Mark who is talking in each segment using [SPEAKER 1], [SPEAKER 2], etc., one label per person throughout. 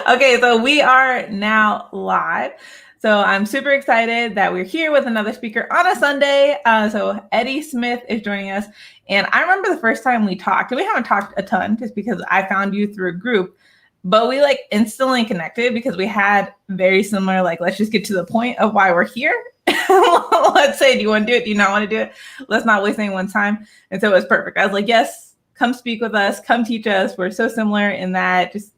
[SPEAKER 1] Okay, so we are now live. So I'm super excited that we're here with another speaker on a Sunday. So Eddie Smith is joining us. And I remember the first time we talked, and we haven't talked a ton just because I found you through a group, but we like instantly connected because we had very similar, like, let's just get to the point of why we're here. Let's say, do you want to do it? Do you not want to do it? Let's not waste anyone's time. And so it was perfect. I was like, yes, come speak with us, come teach us. We're so similar in that just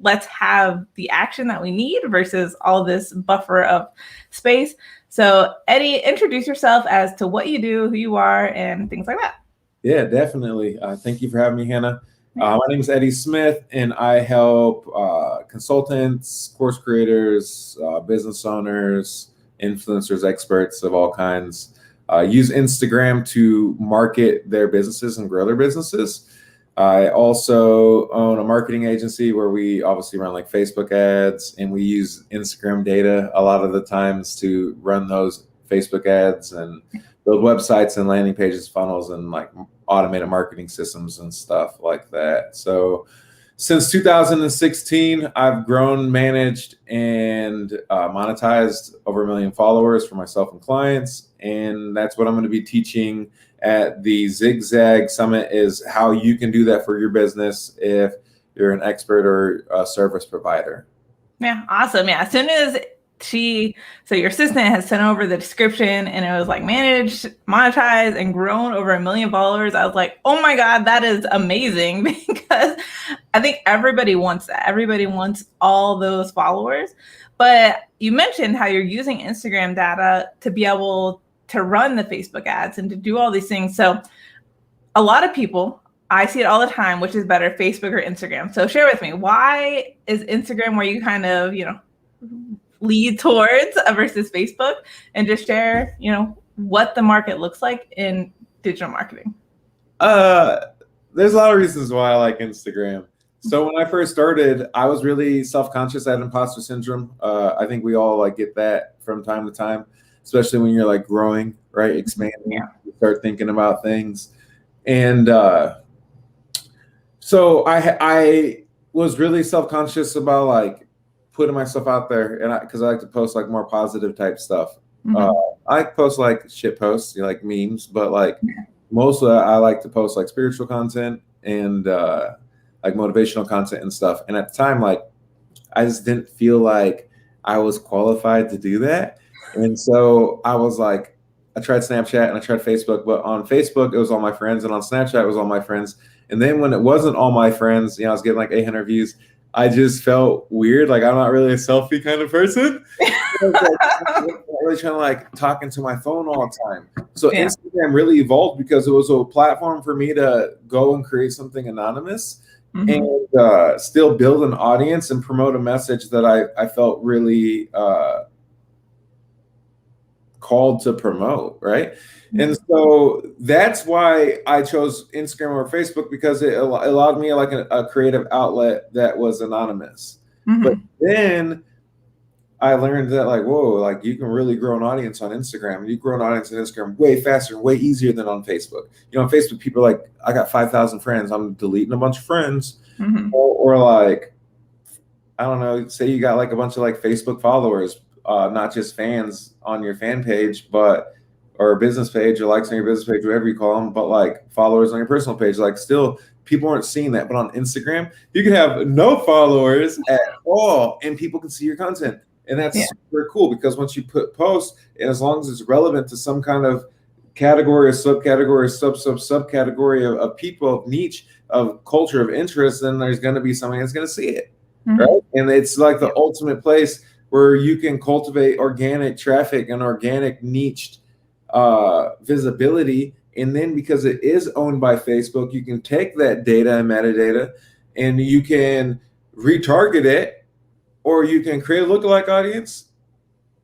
[SPEAKER 1] let's have the action that we need versus all this buffer of space. So Eddie, introduce yourself as to what you do, who you are, and things like that.
[SPEAKER 2] Yeah, definitely. Thank you for having me, Hannah. My name is Eddie Smith, and I help consultants, course creators, business owners, influencers, experts of all kinds use Instagram to market their businesses and grow their businesses. I also own a marketing agency where we obviously run like Facebook ads, and we use Instagram data a lot of the times to run those Facebook ads and build websites and landing pages, funnels, and like automated marketing systems and stuff like that. So since 2016, I've grown, managed, and monetized over 1 million followers for myself and clients. And that's what I'm going to be teaching at the Zigzag Summit, is how you can do that for your business if you're an expert or a service provider.
[SPEAKER 1] Yeah, awesome. Yeah, as soon as so your assistant has sent over the description and it was like managed, monetized, and grown over 1 million followers, I was like, oh my God, that is amazing, because I think everybody wants that. Everybody wants all those followers. But you mentioned how you're using Instagram data to be able to run the Facebook ads and to do all these things. So a lot of people, I see it all the time, which is better, Facebook or Instagram. So share with me, why is Instagram where you kind of, lead towards versus Facebook, and just share, what the market looks like in digital marketing?
[SPEAKER 2] There's a lot of reasons why I like Instagram. So when I first started, I was really self-conscious. I had imposter syndrome. I think we all like get that from time to time, especially when you're like growing, right? Expanding, you start thinking about things. And so I was really self-conscious about like putting myself out there, and because I like to post like more positive type stuff. I post like shit posts, like memes, but like mostly I like to post like spiritual content and like motivational content and stuff. And at the time, like I just didn't feel like I was qualified to do that. And so I was like, I tried Snapchat and I tried Facebook, but on Facebook it was all my friends, and on Snapchat it was all my friends. And then when it wasn't all my friends, I was getting like 800 views. I just felt weird. Like, I'm not really a selfie kind of person. I'm really trying to like talk into my phone all the time. So Instagram really evolved because it was a platform for me to go and create something anonymous and still build an audience and promote a message that I felt really called to promote, right? And so that's why I chose Instagram or Facebook, because it allowed me like a creative outlet that was anonymous. But then I learned that like, whoa, like you can really grow an audience on Instagram. You grow an audience on Instagram way faster and way easier than on Facebook. On Facebook, people are like, I got 5,000 friends. I'm deleting a bunch of friends. Or like, I don't know, say you got like a bunch of like Facebook followers, not just fans on your fan page, or business page, or likes on your business page, whatever you call them, but like followers on your personal page. Like still, people aren't seeing that. But on Instagram, you can have no followers at all, and people can see your content. And that's super cool, because once you put posts, and as long as it's relevant to some kind of category or subcategory, subcategory of people, of niche, of culture, of interest, then there's going to be somebody that's going to see it, right? And it's like the ultimate place where you can cultivate organic traffic and organic niched visibility. And then because it is owned by Facebook, you can take that data and metadata and you can retarget it, or you can create a lookalike audience,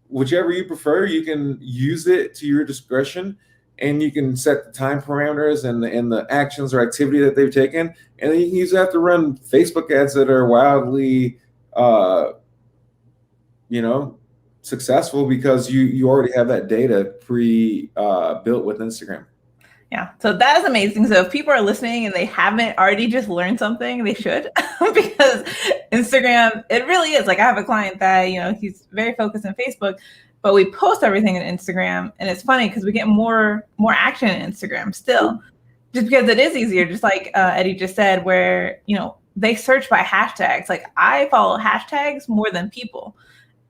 [SPEAKER 2] whichever you prefer. You can use it to your discretion, and you can set the time parameters and the actions or activity that they've taken. And then you can use that to run Facebook ads that are wildly successful, because you already have that data built with Instagram.
[SPEAKER 1] Yeah, so that is amazing. So if people are listening and they haven't already just learned something, they should, because Instagram, it really is. Like I have a client that, he's very focused on Facebook, but we post everything on Instagram. And it's funny because we get more action in Instagram still, just because it is easier. Just like Eddie just said, where, they search by hashtags. Like I follow hashtags more than people.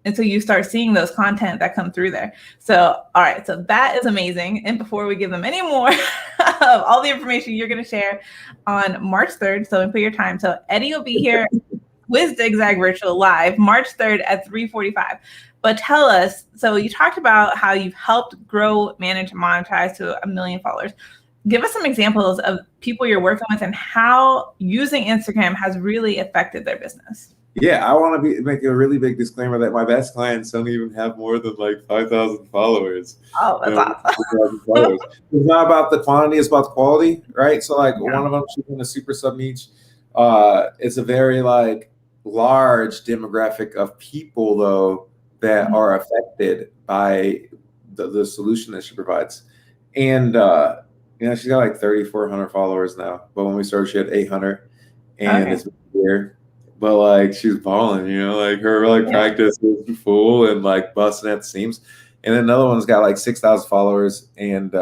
[SPEAKER 1] And so you start seeing those content that come through there. So, all right. So that is amazing. And before we give them any more of all the information you're going to share on March 3rd, so put your time. So Eddie will be here with Zigzag Virtual Live March 3rd at 3:45. But tell us, so you talked about how you've helped grow, manage, and monetize to 1 million followers. Give us some examples of people you're working with and how using Instagram has really affected their business.
[SPEAKER 2] Yeah, I want to make a really big disclaimer that my best clients don't even have more than like 5,000 followers.
[SPEAKER 1] Oh, that's awesome.
[SPEAKER 2] It's not about the quantity, it's about the quality, right? So like one of them, she's in a super sub niche. It's a very like large demographic of people though that are affected by the solution that she provides. And she's got like 3,400 followers now. But when we started, she had 800, and it's weird. But like she's balling, like her like practice is full and like busting at the seams. And then another one's got like 6,000 followers, and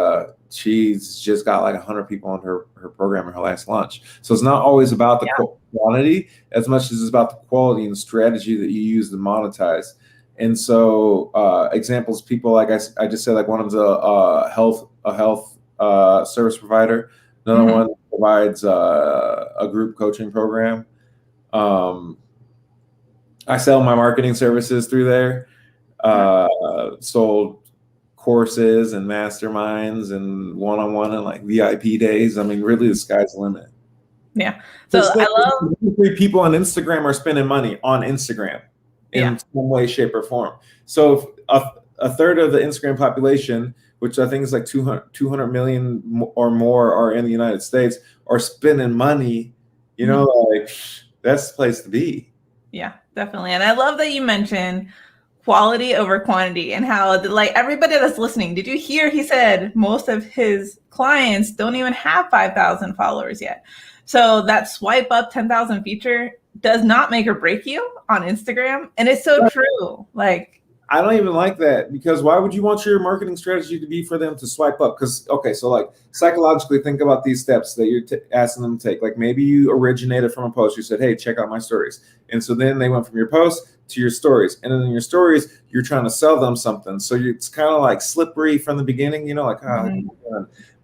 [SPEAKER 2] she's just got like 100 people on her program in her last launch. So it's not always about the quantity as much as it's about the quality and strategy that you use to monetize. And so examples, people like I just said, like one of them a health service provider. Another one provides a group coaching program. I sell my marketing services through there. Sold courses and masterminds and one-on-one and like VIP days. I mean, really, the sky's the limit.
[SPEAKER 1] Yeah. So I love
[SPEAKER 2] people on Instagram are spending money on Instagram in some way, shape, or form. So if a third of the Instagram population, which I think is like 200 million or more, are in the United States, are spending money, like that's the place to be.
[SPEAKER 1] Yeah, definitely. And I love that you mentioned quality over quantity and how like everybody that's listening, did you hear he said most of his clients don't even have 5,000 followers yet. So that swipe up 10,000 feature does not make or break you on Instagram. And it's so true. Like,
[SPEAKER 2] I don't even like that, because why would you want your marketing strategy to be for them to swipe up? Because, so like psychologically think about these steps that you're asking them to take. Like maybe you originated from a post. You said, hey, check out my stories. And so then they went from your post to your stories. And then in your stories, you're trying to sell them something. So it's kind of like slippery from the beginning,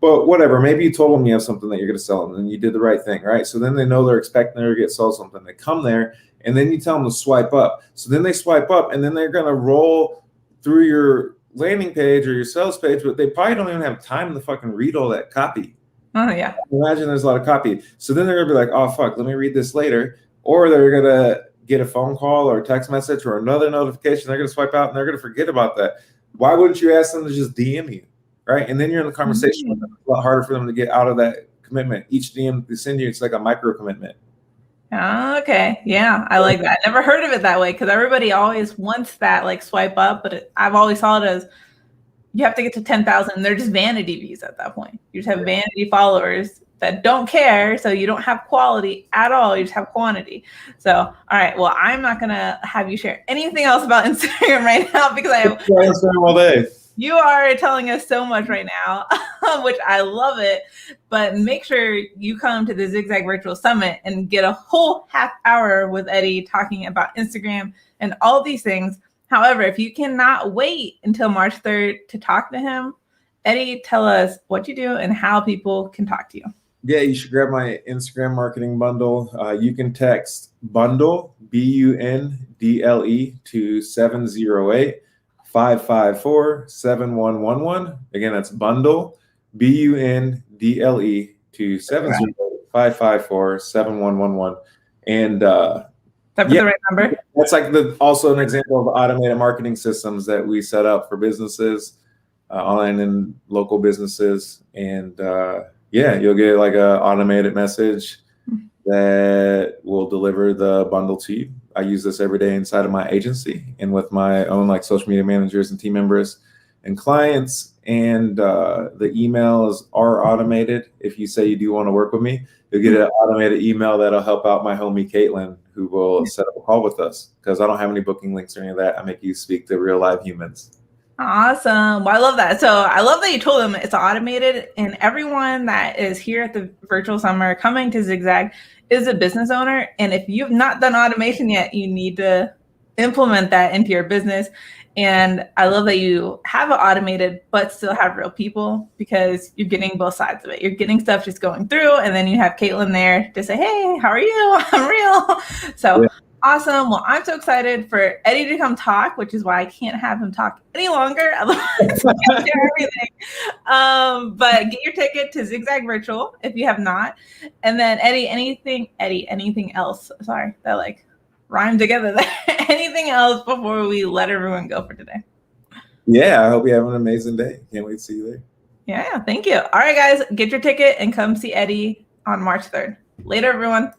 [SPEAKER 2] but whatever. Maybe you told them you have something that you're going to sell them and you did the right thing, right? So then they know they're expecting to get sold something. They come there. And then you tell them to swipe up. So then they swipe up, and then they're going to roll through your landing page or your sales page, but they probably don't even have time to fucking read all that copy.
[SPEAKER 1] Oh, yeah.
[SPEAKER 2] Imagine there's a lot of copy. So then they're going to be like, oh, fuck, let me read this later. Or they're going to get a phone call or a text message or another notification. They're going to swipe out, and they're going to forget about that. Why wouldn't you ask them to just DM you, right? And then you're in the conversation with them. It's a lot harder for them to get out of that commitment. Each DM they send you, it's like a micro commitment.
[SPEAKER 1] Okay. Yeah. I like that. I never heard of it that way, because everybody always wants that like swipe up, but I've always saw it as you have to get to 10,000. They're just vanity views at that point. You just have vanity followers that don't care. So you don't have quality at all. You just have quantity. So, all right. Well, I'm not going to have you share anything else about Instagram right now, because I have
[SPEAKER 2] Instagram all day.
[SPEAKER 1] You are telling us so much right now, which I love it. But make sure you come to the Zigzag Virtual Summit and get a whole half hour with Eddie talking about Instagram and all these things. However, if you cannot wait until March 3rd to talk to him, Eddie, tell us what you do and how people can talk to you.
[SPEAKER 2] Yeah, you should grab my Instagram marketing bundle. You can text bundle, BUNDLE, to 708-554-7111. Again, that's bundle, BUNDLE, to 708-554-7111. And
[SPEAKER 1] that's the right number.
[SPEAKER 2] That's like also an example of automated marketing systems that we set up for businesses, online and local businesses. And you'll get like an automated message that will deliver the bundle to you. I use this every day inside of my agency and with my own like social media managers and team members. and clients. And the emails are automated. If you say you do want to work with me, you'll get an automated email that'll help out my homie Caitlin, who will set up a call with us, because I don't have any booking links or any of that. I make you speak to real live humans.
[SPEAKER 1] Awesome. Well, I love that. So I love that you told them it's automated, and everyone that is here at the virtual summer coming to Zigzag is a business owner. And if you've not done automation yet, you need to implement that into your business. And I love that you have it automated, but still have real people, because you're getting both sides of it. You're getting stuff just going through, and then you have Caitlin there to say, hey, how are you? I'm real. So yeah. Awesome. Well, I'm so excited for Eddie to come talk, which is why I can't have him talk any longer. Otherwise, I can't share everything. But get your ticket to Zigzag Virtual if you have not. And then Eddie, anything else? Sorry, that like rhymed together there. Anything else before we let everyone go for today?
[SPEAKER 2] Yeah, I hope you have an amazing day. Can't wait to see you there.
[SPEAKER 1] Yeah, thank you. All right, guys, get your ticket and come see Eddie on March 3rd. Later, everyone.